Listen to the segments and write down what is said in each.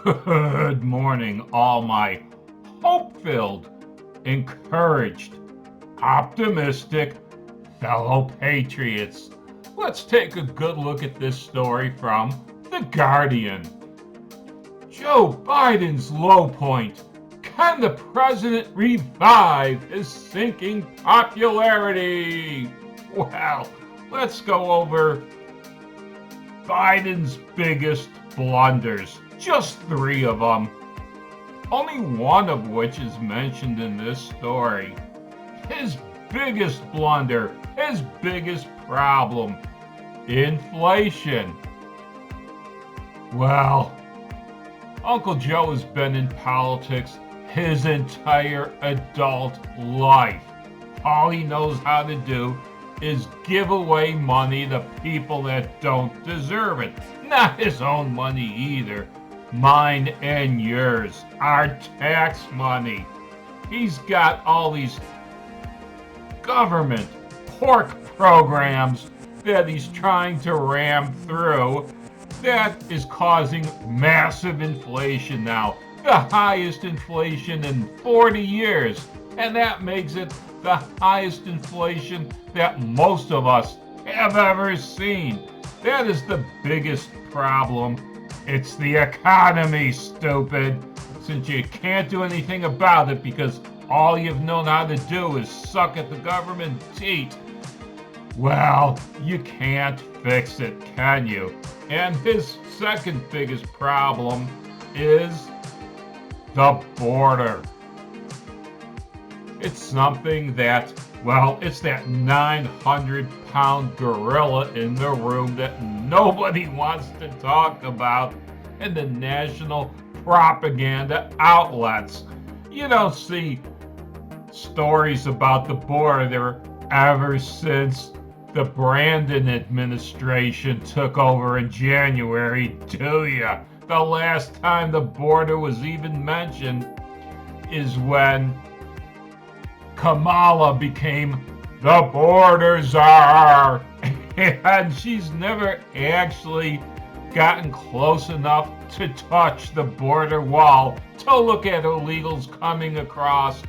Good morning, all my hope-filled, encouraged, optimistic fellow patriots. Let's take a good look at this story from The Guardian. Joe Biden's low point. Can the president revive his sinking popularity? Well, let's go over Biden's biggest blunders. Just three of them. Only one of which is mentioned in this story. His biggest blunder, his biggest problem, inflation. Well, Uncle Joe has been in politics his entire adult life. All he knows how to do is give away money to people that don't deserve it. Not his own money either. Mine and yours. Our tax money. He's got all these government pork programs that he's trying to ram through that is causing massive inflation now. The highest inflation in 40 years. And that makes it the highest inflation that most of us have ever seen. That is the biggest problem. It's the economy, stupid. Since you can't do anything about it because all you've known how to do is suck at the government teat, well, you can't fix it, can you? And his second biggest problem is the border. It's something that, well, it's that 900-pound gorilla in the room that nobody wants to talk about in the national propaganda outlets. You don't see stories about the border ever since the Brandon administration took over in January, do ya? The last time the border was even mentioned is when Kamala became the border czar, and she's never actually gotten close enough to touch the border wall to look at illegals coming across.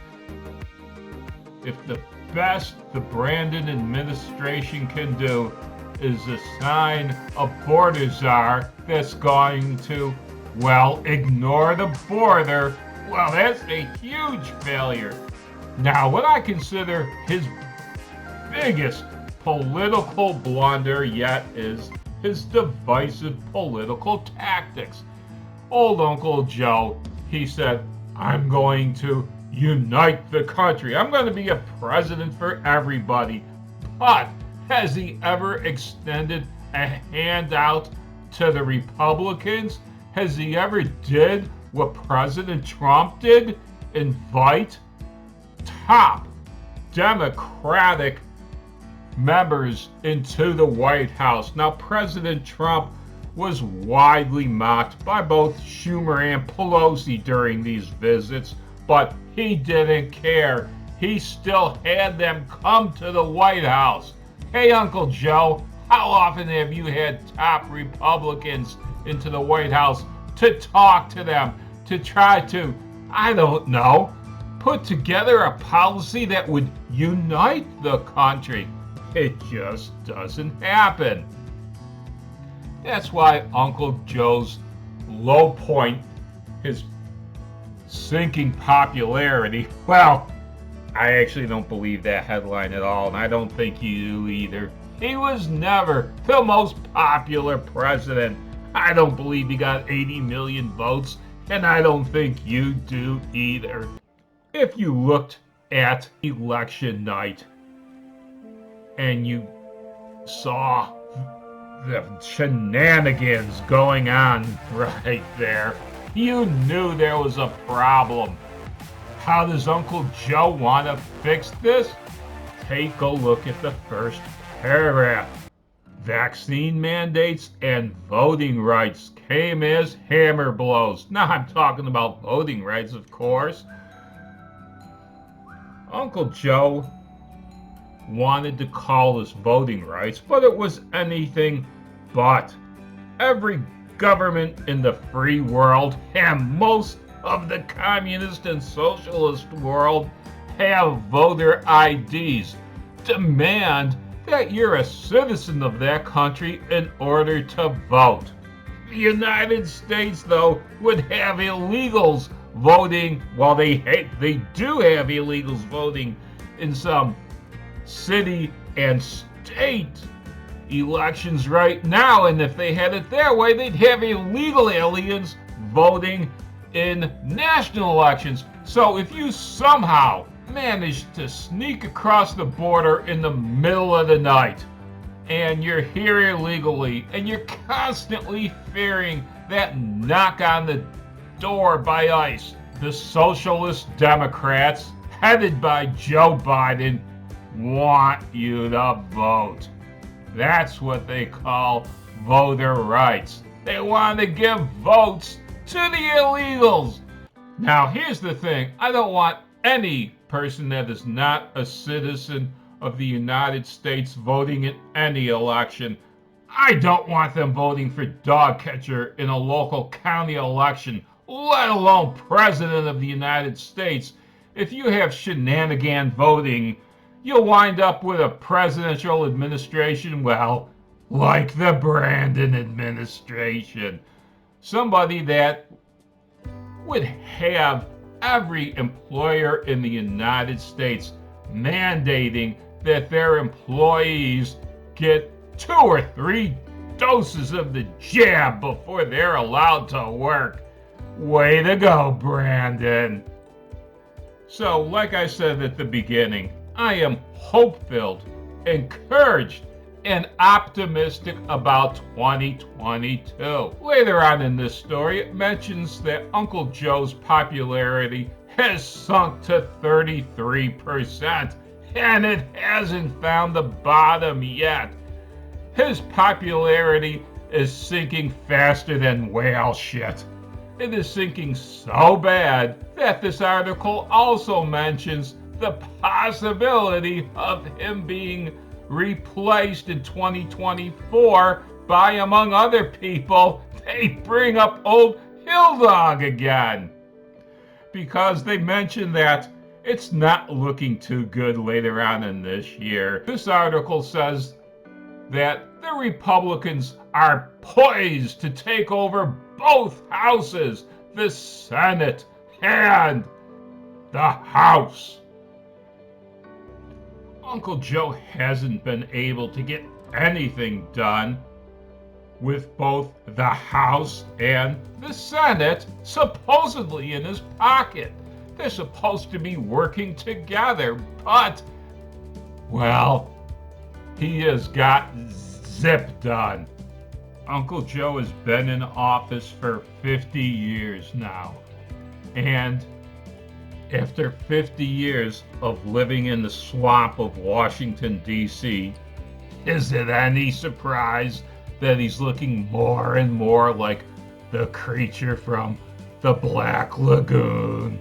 If the best the Brandon administration can do is assign a border czar that's going to, well, ignore the border, well, that's a huge failure. Now, what I consider his biggest political blunder yet is his divisive political tactics. Old Uncle Joe, he said, I'm going to unite the country. I'm going to be a president for everybody. But has he ever extended a handout to the Republicans? Has he ever did what President Trump did? Invite top Democratic members into the White House. Now, President Trump was widely mocked by both Schumer and Pelosi during these visits, but he didn't care. He still had them come to the White House. Hey, Uncle Joe, how often have you had top Republicans into the White House to talk to them, to try to, I don't know, put together a policy that would unite the country? It just doesn't happen. That's why Uncle Joe's low point, his sinking popularity, well, I actually don't believe that headline at all, and I don't think you do either. He was never the most popular president. I don't believe he got 80 million votes, and I don't think you do either. If you looked at election night and you saw the shenanigans going on right there, you knew there was a problem. How does Uncle Joe want to fix this? Take a look at the first paragraph. Vaccine mandates and voting rights came as hammer blows. Now I'm talking about voting rights, of course. Uncle Joe wanted to call this voting rights, but it was anything but. Every government in the free world, and most of the communist and socialist world have voter IDs. Demand that you're a citizen of that country in order to vote. The United States, though, would have illegals voting. Well, they do have illegals voting in some city and state elections right now, and if they had it their way, they'd have illegal aliens voting in national elections. So if you somehow manage to sneak across the border in the middle of the night, and you're here illegally, and you're constantly fearing that knock on the door by ICE, the Socialist Democrats, headed by Joe Biden, want you to vote. That's what they call voter rights. They want to give votes to the illegals. Now, here's the thing. I don't want any person that is not a citizen of the United States voting in any election. I don't want them voting for dog catcher in a local county election, let alone president of the United States. If you have shenanigan voting, you'll wind up with a presidential administration, well, like the Brandon administration. Somebody that would have every employer in the United States mandating that their employees get 2 or 3 doses of the jab before they're allowed to work. Way to go, Brandon. So, like I said at the beginning, I am hope-filled, encouraged, and optimistic about 2022. Later on in this story, it mentions that Uncle Joe's popularity has sunk to 33%, and it hasn't found the bottom yet. His popularity is sinking faster than whale shit. It is sinking so bad that this article also mentions the possibility of him being replaced in 2024 by, among other people, they bring up old Hill Dog again. Because they mention that it's not looking too good later on in this year. This article says that the Republicans are poised to take over both houses, the Senate and the House. Uncle Joe hasn't been able to get anything done with both the House and the Senate supposedly in his pocket. They're supposed to be working together, but, well, he has got zip done. Uncle Joe has been in office for 50 years now, and after 50 years of living in the swamp of Washington, D.C., is it any surprise that he's looking more and more like the creature from the Black Lagoon?